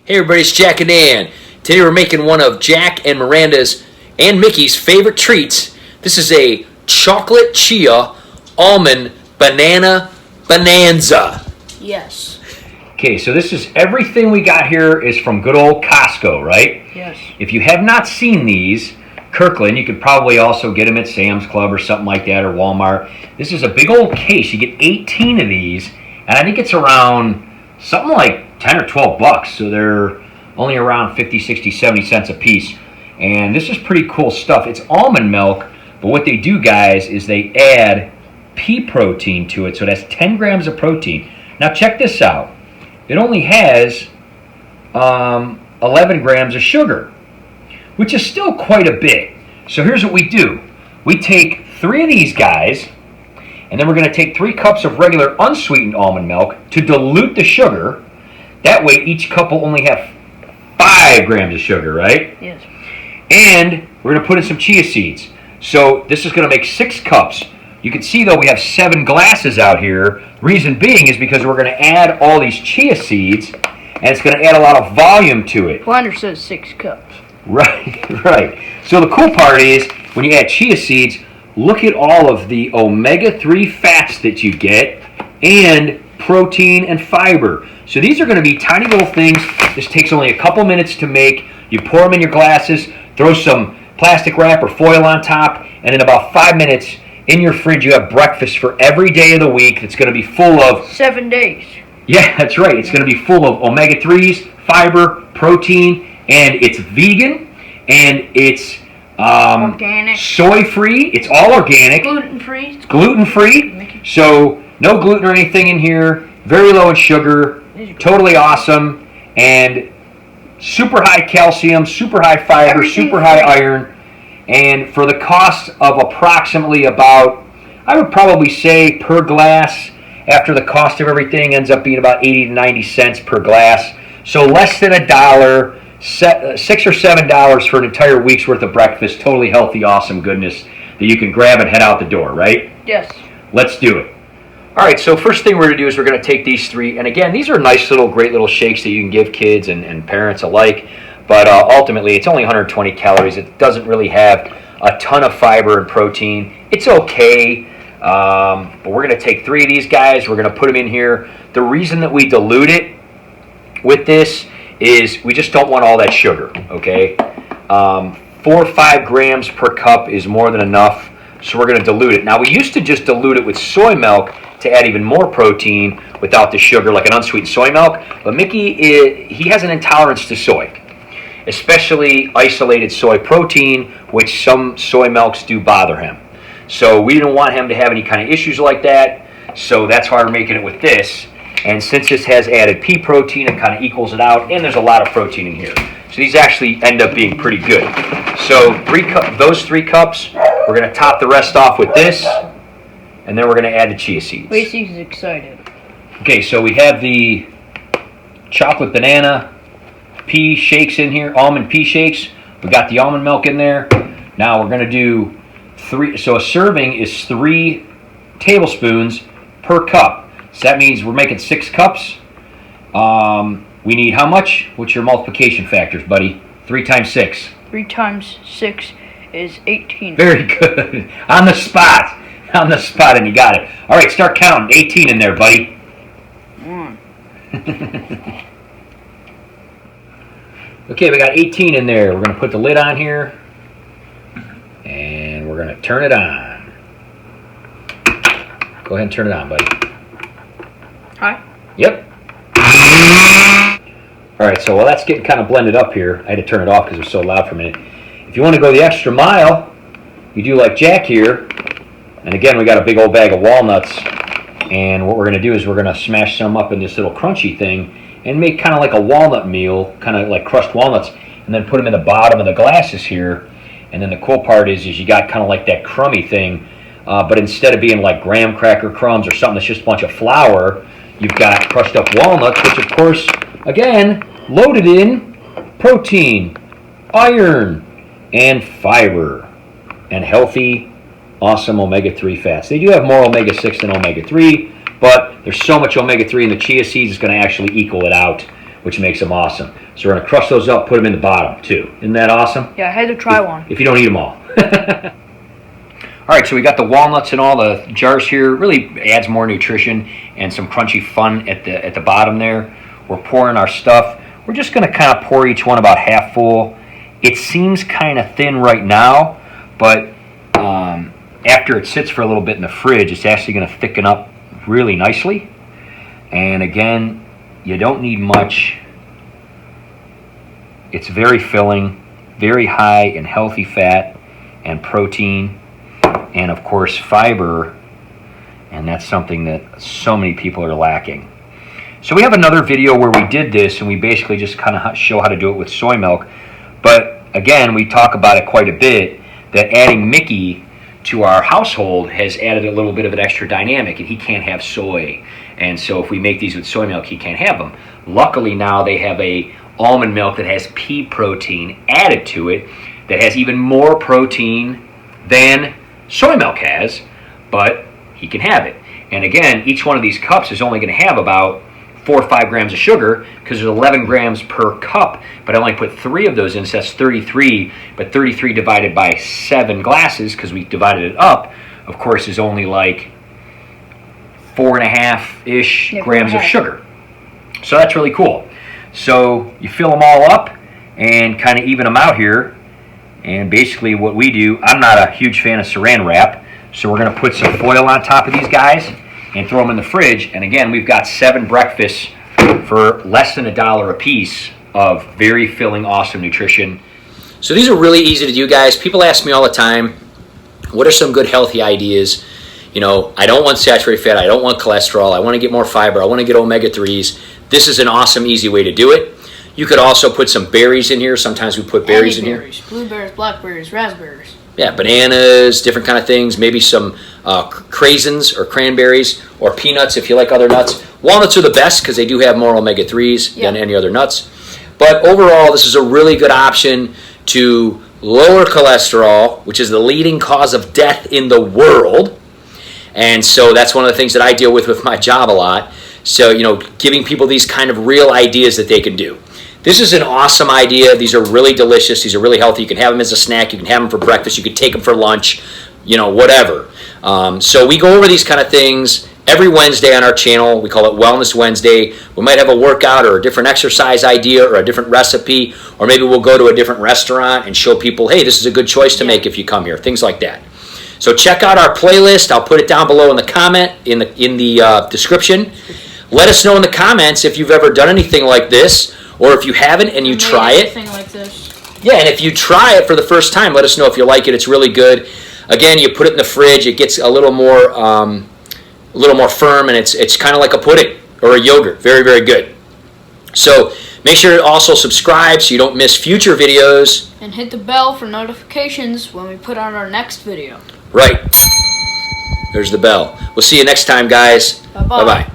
Hey everybody, it's Jack and Dan. Today we're making one of Jack and Miranda's and Mickey's favorite treats. This is a chocolate chia almond banana bonanza. Yes. Okay, so this is everything we got here is from good old Costco, right? Yes. If you have not seen these, Kirkland, you could probably also get them at Sam's Club or something like that, or Walmart. This is a big old case. You get 18 of these, and I think it's around something like 10 or 12 bucks, so they're only around 50, 60, 70 cents a piece. And this is pretty cool stuff. It's almond milk, but what they do, guys, is they add pea protein to it, so that's 10 grams of protein. Now check this out. It only has 11 grams of sugar, which is still quite a bit. So here's what we do. We take 3 of these guys, and then we're going to take 3 cups of regular unsweetened almond milk to dilute the sugar. That way each cup will only have 5 grams of sugar, right? Yes. And we're going to put in some chia seeds. So this is going to make 6 cups. You can see, though, we have 7 glasses out here. Reason being is because we're going to add all these chia seeds, and it's going to add a lot of volume to it. Wander says 6 cups. Right, right. So the cool part is, when you add chia seeds, look at all of the omega-3 fats that you get, and protein and fiber. So these are going to be tiny little things. This takes only a couple minutes to make. You pour them in your glasses, throw some plastic wrap or foil on top, and in about 5 minutes, in your fridge, you have breakfast for every day of the week. It's going to be full of... 7 days. Yeah, that's right. It's going to be full of omega-3s, fiber, protein, and it's vegan, and it's Organic. soy-free. It's all organic. Gluten-free. Gluten-free. So no gluten or anything in here. Very low in sugar. Totally awesome. And super high calcium, super high fiber, Everything super high free. iron. And for the cost of approximately about, I would probably say per glass, after the cost of everything, ends up being about 80 to 90 cents per glass. So less than $1, $6 or $7 for an entire week's worth of breakfast. Totally healthy, awesome goodness that you can grab and head out the door, right? Yes. Let's do it. All right, so first thing we're going to do is we're going to take these 3, and again, these are nice little, great little shakes that you can give kids and parents alike, but ultimately it's only 120 calories. It doesn't really have a ton of fiber and protein. It's okay, but we're going to take 3 of these guys. We're going to put them in here. The reason that we dilute it with this is we just don't want all that sugar, okay? 4 or 5 grams per cup is more than enough, so we're going to dilute it. Now, we used to just dilute it with soy milk to add even more protein without the sugar, like an unsweetened soy milk, but Mickey, he has an intolerance to soy, especially isolated soy protein, which some soy milks do bother him. So we didn't want him to have any kind of issues like that, so that's why we're making it with this. And since this has added pea protein, it kind of equals it out, and there's a lot of protein in here. So these actually end up being pretty good. So those 3 cups, we're going to top the rest off with this, and then we're going to add the chia seeds. Lacey's excited. Okay, so we have the chocolate banana pea shakes in here, almond pea shakes. We got the almond milk in there. Now we're going to do 3, so a serving is 3 tablespoons per cup. So that means we're making 6 cups. We need how much? What's your multiplication factors, buddy? 3 times 6. 3 times 6 is 18. Very good. On the spot. On the spot, and you got it. All right, start counting. 18 in there, buddy. 1. Okay, we got 18 in there. We're going to put the lid on here, and we're going to turn it on. Go ahead and turn it on, buddy. Hi. Yep. All right, so while that's getting kind of blended up here, I had to turn it off because it was so loud for a minute. If you want to go the extra mile, you do like Jack here. And again, we got a big old bag of walnuts. And what we're going to do is we're going to smash some up in this little crunchy thing and make kind of like a walnut meal, kind of like crushed walnuts, and then put them in the bottom of the glasses here. And then the cool part is you got kind of like that crummy thing, but instead of being like graham cracker crumbs or something that's just a bunch of flour, you've got crushed up walnuts, which of course, again, loaded in protein, iron, and fiber, and healthy, awesome omega-3 fats. They do have more omega-6 than omega-3, but there's so much omega-3 in the chia seeds, it's going to actually equal it out which makes them awesome. So we're going to crush those up, put them in the bottom too. Isn't that awesome? Yeah, I had to try one. If you don't eat them all. All right, so we got the walnuts in all the jars here. Really adds more nutrition and some crunchy fun at the bottom there. We're pouring our stuff. We're just going to kind of pour each one about half full. It seems kind of thin right now, but after it sits for a little bit in the fridge, it's actually going to thicken up really nicely. And again, you don't need much. It's very filling, very high in healthy fat and protein, and of course fiber, and that's something that so many people are lacking. So we have another video where we did this, and we basically just kind of show how to do it with soy milk. But again, we talk about it quite a bit, that adding Mickey to our household has added a little bit of an extra dynamic, and he can't have soy. And so if we make these with soy milk, he can't have them. Luckily now they have a almond milk that has pea protein added to it that has even more protein than soy milk has, but he can have it. And again, each one of these cups is only going to have about 4 or 5 grams of sugar because there's 11 grams per cup, but I only put 3 of those in, so that's 33, but 33 divided by 7 glasses, because we divided it up, of course, is only like 4.5-ish grams of sugar. So that's really cool. So you fill them all up and kind of even them out here, and basically what we do, I'm not a huge fan of saran wrap, so we're going to put some foil on top of these guys and throw them in the fridge. And again, we've got 7 breakfasts for less than $1 a piece of very filling, awesome nutrition. So these are really easy to do, guys. People ask me all the time, what are some good healthy ideas? You know, I don't want saturated fat, I don't want cholesterol, I want to get more fiber, I want to get omega-3s. This is an awesome, easy way to do it. You could also put some berries in here. Sometimes we put berries in here. Blueberries, blackberries, raspberries. Yeah, bananas, different kind of things. Maybe some craisins or cranberries, or peanuts if you like other nuts. Walnuts are the best because they do have more omega-3s than any other nuts. But overall, this is a really good option to lower cholesterol, which is the leading cause of death in the world. And so that's one of the things that I deal with my job a lot. So, you know, giving people these kind of real ideas that they can do. This is an awesome idea. These are really delicious. These are really healthy. You can have them as a snack. You can have them for breakfast. You can take them for lunch, you know, whatever. So we go over these kind of things every Wednesday on our channel. We call it Wellness Wednesday. We might have a workout or a different exercise idea or a different recipe, or maybe we'll go to a different restaurant and show people, hey, this is a good choice to make if you come here, things like that. So check out our playlist. I'll put it down below in the comment, in the description. Let us know in the comments if you've ever done anything like this, or if you haven't and you try it. Like this. Yeah, and if you try it for the first time, let us know if you like it. It's really good. Again, you put it in the fridge. It gets a little more firm, and it's kind of like a pudding or a yogurt. Very, very good. So make sure to also subscribe so you don't miss future videos. And hit the bell for notifications when we put on our next video. Right. There's the bell. We'll see you next time, guys. Bye-bye. Bye-bye.